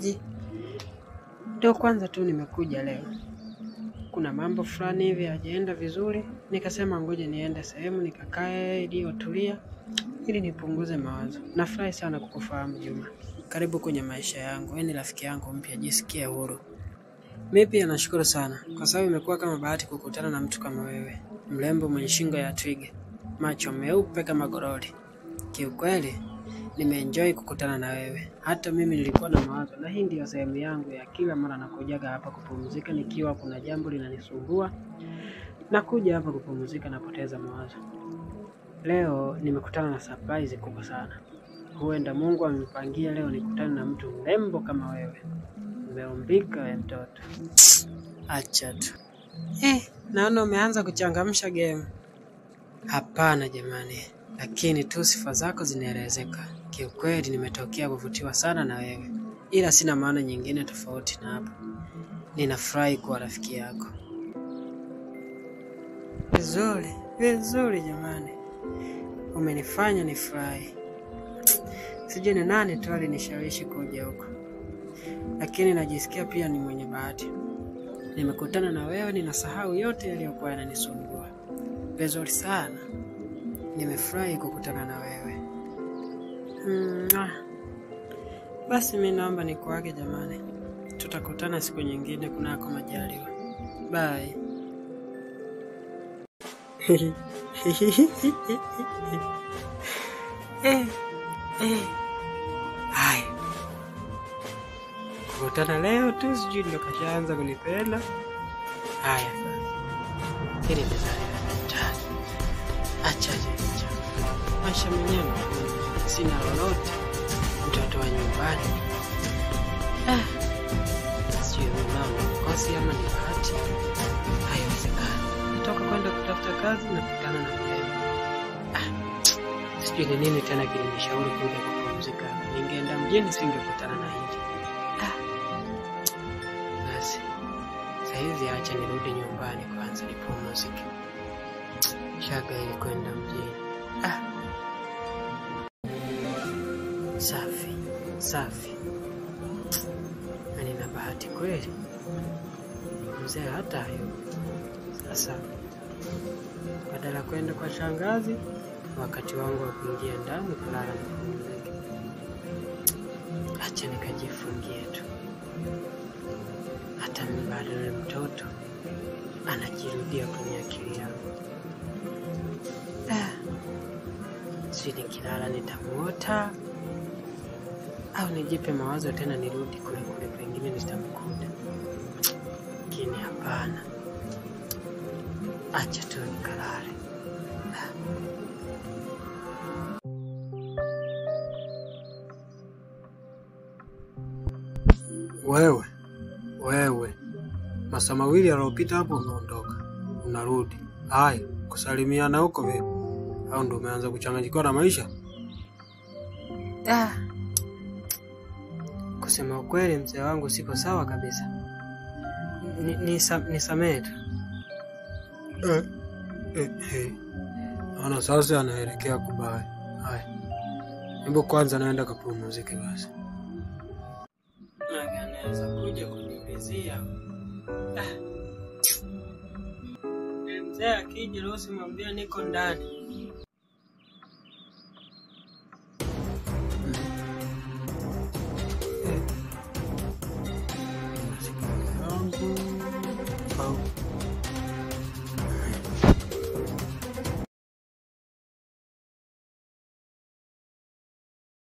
shemeji. Ndio kwanza tu nimekuja leo. Kuna mambo fulani hivi hajaenda vizuri, nikasema ngoja niende sehemu nikakae iliyotulia ili nipunguze mawazo. Nafurahi sana kukufahamu Juma. Karibu kwenye maisha yangu. Wewe ni rafiki yangu mpya, jisikie huru. Mimi pia nashukuru sana kwa sababu imekuwa kama bahati kukutana na mtu kama wewe. Mrembo mwenye shingo ya twiga, macho meupe kama goroli. Kiukweli nimeenjoy kukutana na wewe. Hata mimi nilikuwa na mawazo, na hii ndio sehemu yangu ya kila mara nakujaga hapa kupumzika nikiwa kuna jambo linanisumbua. Nakuja hapa kupumzika na kupoteza mawazo. Leo nimekutana na surprise kubwa sana. Huenda Mungu amenipangia leo nikutane na mtu mrembo kama wewe. Umeumbika wewe mtoto. Acha tu. Naona umeanza kuchangamsha game. Hapana jamani, lakini tu sifa zako zinaelezeka. Kiukweli nimetokea kuvutiwa sana na wewe. Ila sina maana nyingine tofauti na hapo. Ninafurahi kuwa rafiki yako. Vizuri jamani. Umenifanya nifurahi. Sijui ni nani tu alinishawishi kuja huko. Lakini najisikia pia ni mwenye bahati. Nimekutana na wewe, ninasahau yote yaliyokuwa yananisumbua. Vizuri sana. Nimefurahi kukutana na wewe. Basi mimi naomba nikuage jamani. Tutakutana siku nyingine kunako majaliwa. Bye. Hai. Kukutana leo tu sijui ndio kashaanza kunipenda. Haya. Hili ni acha. Maisha mwenyewe sina lolote. Mtoto wa nyumbani. Sijui mama kosi ama ni bahati. Haiwezekani. Nitoka kwenda kutafuta kazi na kukutana na mrembo. Sijui ni nini tena kilinishauri kuja kupumzika. Ningeenda mjini singekutana na hili. Basi. Saizi acha nirudi nyumbani kwanza nipumzike. Shaga ili kwenda mjini. Safi. Nina bahati kweli. Mzee hata hayo. Sasa badala kwenda kwa shangazi, wakati wangu wa kuingia ndani kulala na kupumzika. Acha nikajifungie tu. Hata bado yule mtoto anajirudia kwenye akili yangu. Sijui nikilala nitamuota au nijipe mawazo tena nirudi kule pengine nitamkuta. Lakini hapana. Acha tu nikalale. Wewe. Masaa mawili yaliyopita hapo umeondoka. Unarudi. Hai, kusalimiana huko vipi? Au ndio umeanza kuchanganyikiwa na maisha? Kusema ukweli mzee wangu siko sawa kabisa. Nisamehe tu. Ana sasa anaelekea kubaya. Hai. Hebu kwanza naenda kupumzika basi. Anaweza kuja kuniulizia. Mzee akija leo simwambia niko ndani.